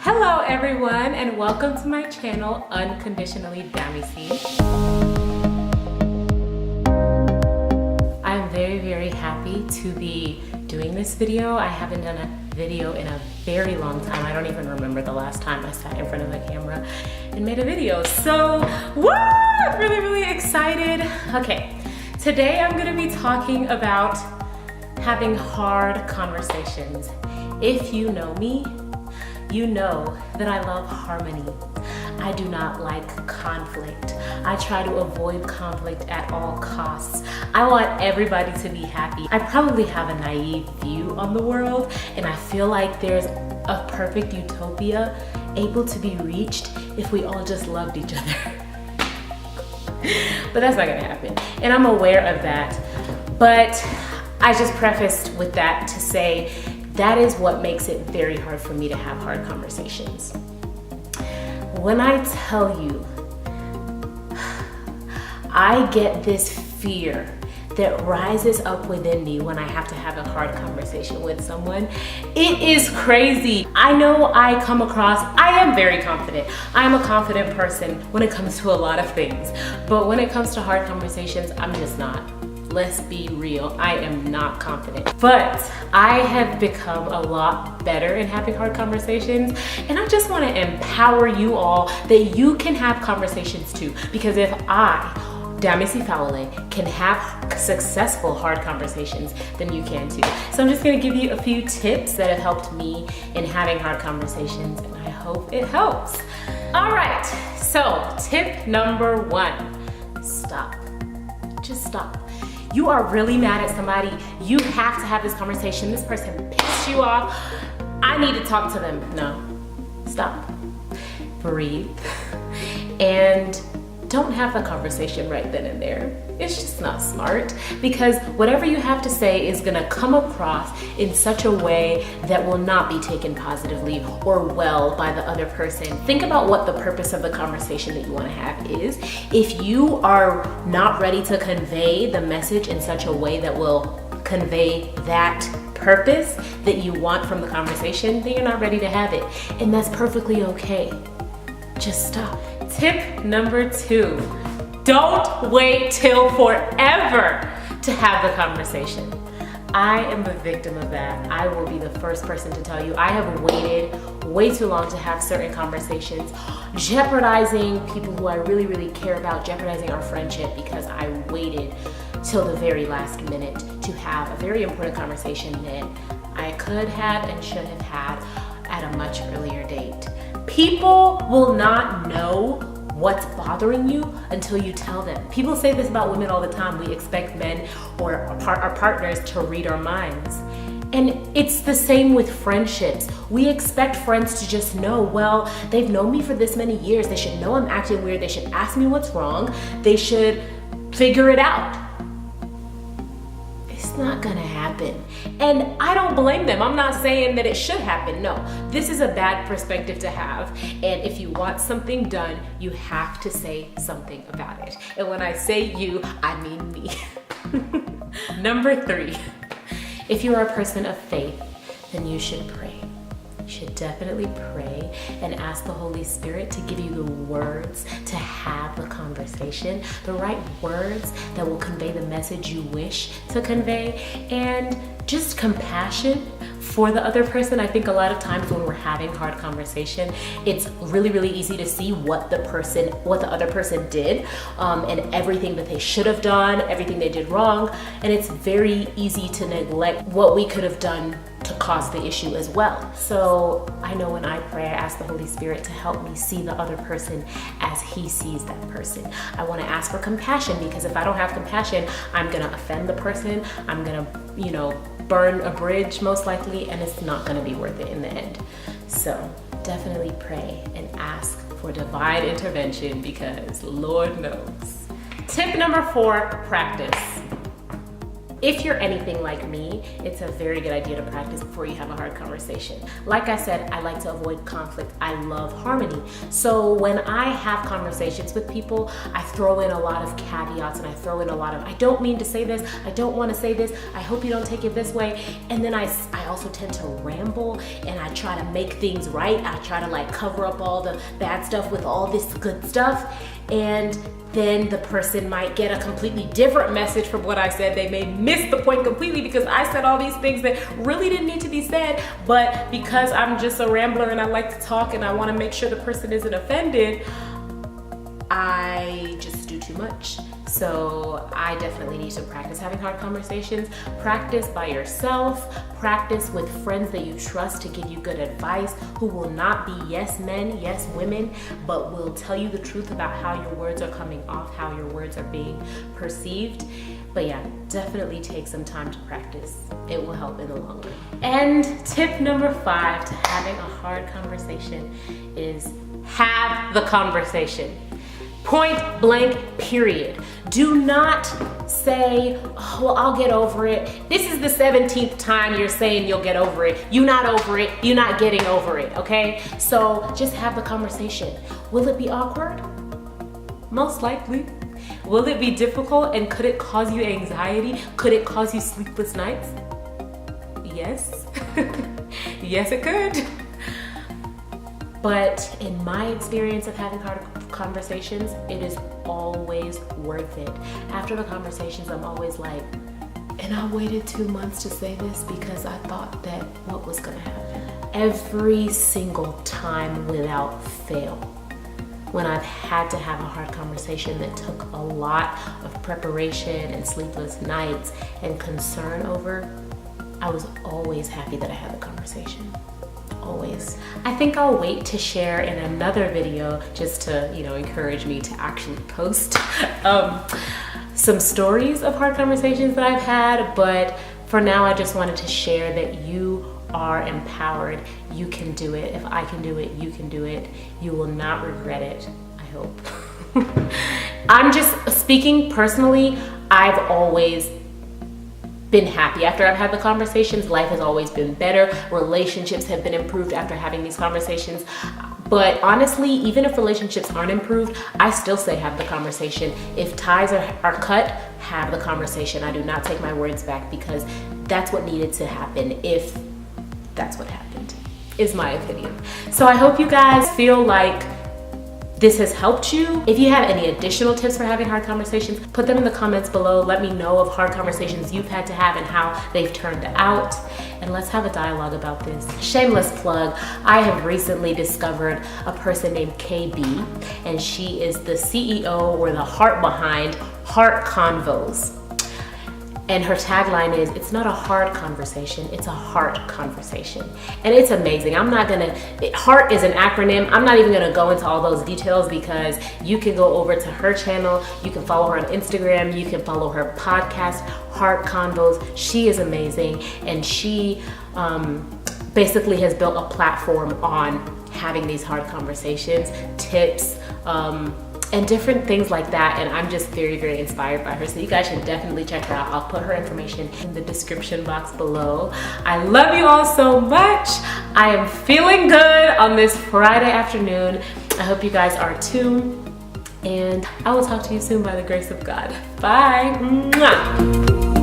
Hello everyone, and welcome to my channel, Unconditionally Damisi. I'm very happy to be doing this video. I haven't done a video in a very long time. I don't even remember the last time I sat in front of the camera and made a video. So, woo! I'm really excited. Okay, today I'm gonna be talking about having hard conversations. If you know me, you know that I love harmony. I do not like conflict. I try to avoid conflict at all costs. I want everybody to be happy. I probably have a naive view on the world, and I feel like there's a perfect utopia able to be reached if we all just loved each other. But that's not gonna happen, and I'm aware of that. But I just prefaced with that to say that is what makes it very hard for me to have hard conversations. When I tell you, I get this fear that rises up within me when I have to have a hard conversation with someone. It is crazy. I know I come across, I am very confident. I'm a confident person when it comes to a lot of things. But when it comes to hard conversations, I'm just not. Let's be real, I am not confident. But I have become a lot better in having hard conversations, and I just want to empower you all that you can have conversations too. Because if I, Damisi Fowle, can have successful hard conversations, then you can too. So I'm just gonna give you a few tips that have helped me in having hard conversations, and I hope it helps. All right, so tip number 1, stop. Just stop. You are really mad at somebody, you have to have this conversation, this person pissed you off, I need to talk to them. No, stop, breathe, and don't have the conversation right then and there. It's just not smart, because whatever you have to say is gonna come across in such a way that will not be taken positively or well by the other person. Think about what the purpose of the conversation that you wanna have is. If you are not ready to convey the message in such a way that will convey that purpose that you want from the conversation, then you're not ready to have it. And that's perfectly okay. Just stop. Tip number 2, don't wait till forever to have the conversation. I am a victim of that. I will be the first person to tell you I have waited way too long to have certain conversations, jeopardizing people who I really care about, jeopardizing our friendship because I waited till the very last minute to have a very important conversation that I could have and should have had at a much earlier date. People will not know what's bothering you until you tell them. People say this about women all the time. We expect men or our partners to read our minds. And it's the same with friendships. We expect friends to just know, well, they've known me for this many years. They should know I'm acting weird. They should ask me what's wrong. They should figure it out. It's not gonna happen. And I don't blame them. I'm not saying that it should happen. No, this is a bad perspective to have. And if you want something done, you have to say something about it. And when I say you, I mean me. Number 3, if you are a person of faith, then you should pray. You should definitely pray and ask the Holy Spirit to give you the words to have the conversation, the right words that will convey the message you wish to convey, and just compassion for the other person. I think a lot of times when we're having hard conversation, it's really easy to see what the other person did, and everything that they should have done, everything they did wrong, and it's very easy to neglect what we could have done to cause the issue as well. So I know when I pray, I ask the Holy Spirit to help me see the other person as He sees that person. I want to ask for compassion, because if I don't have compassion, I'm gonna offend the person, I'm gonna, burn a bridge most likely, and it's not gonna be worth it in the end. So definitely pray and ask for divine intervention, because Lord knows. Tip number 4, practice. If you're anything like me, it's a very good idea to practice before you have a hard conversation. Like I said, I like to avoid conflict. I love harmony. So when I have conversations with people, I throw in a lot of caveats and I throw in a lot of, I don't mean to say this, I don't want to say this, I hope you don't take it this way. And then I also tend to ramble and I try to make things right. I try to like cover up all the bad stuff with all this good stuff. And then the person might get a completely different message from what I said. They may miss the point completely because I said all these things that really didn't need to be said, but because I'm just a rambler and I like to talk and I want to make sure the person isn't offended, I just do too much. So I definitely need to practice having hard conversations. Practice by yourself. Practice with friends that you trust to give you good advice, who will not be yes men, yes women, but will tell you the truth about how your words are coming off, how your words are being perceived. But yeah, definitely take some time to practice. It will help in the long run. And tip number 5 to having a hard conversation is have the conversation. Point blank, period. Do not say, oh, well, I'll get over it. This is the 17th time you're saying you'll get over it. You're not over it. You're not getting over it, okay? So just have the conversation. Will it be awkward? Most likely. Will it be difficult, and could it cause you anxiety? Could it cause you sleepless nights? Yes. Yes, it could. But in my experience of having hard conversations, it is always worth it. After the conversations, I'm always like, and I waited 2 months to say this because I thought that what was gonna happen. Every single time without fail, when I've had to have a hard conversation that took a lot of preparation and sleepless nights and concern over, I was always happy that I had the conversation. Always. I think I'll wait to share in another video just to, encourage me to actually post some stories of hard conversations that I've had. But for now, I just wanted to share that you are empowered. You can do it. If I can do it, you can do it. You will not regret it, I hope. I'm just speaking personally. I've always been happy after I've had the conversations. Life has always been better. Relationships have been improved after having these conversations. But honestly, even if relationships aren't improved, I still say have the conversation. If ties are cut, have the conversation. I do not take my words back because that's what needed to happen if that's what happened, is my opinion. So I hope you guys feel like this has helped you. If you have any additional tips for having hard conversations, put them in the comments below. Let me know of hard conversations you've had to have and how they've turned out. And let's have a dialogue about this. Shameless plug, I have recently discovered a person named KB, and she is the CEO or the heart behind CONVOS. And her tagline is, it's not a hard conversation, it's a heart conversation. And it's amazing. Heart is an acronym. I'm not even gonna go into all those details because you can go over to her channel, you can follow her on Instagram, you can follow her podcast, Heart CONVOS. She is amazing. And she basically has built a platform on having these hard conversations, tips, and different things like that. And I'm just very, very inspired by her. So you guys should definitely check her out. I'll put her information in the description box below. I love you all so much. I am feeling good on this Friday afternoon. I hope you guys are too. And I will talk to you soon by the grace of God. Bye. Mwah.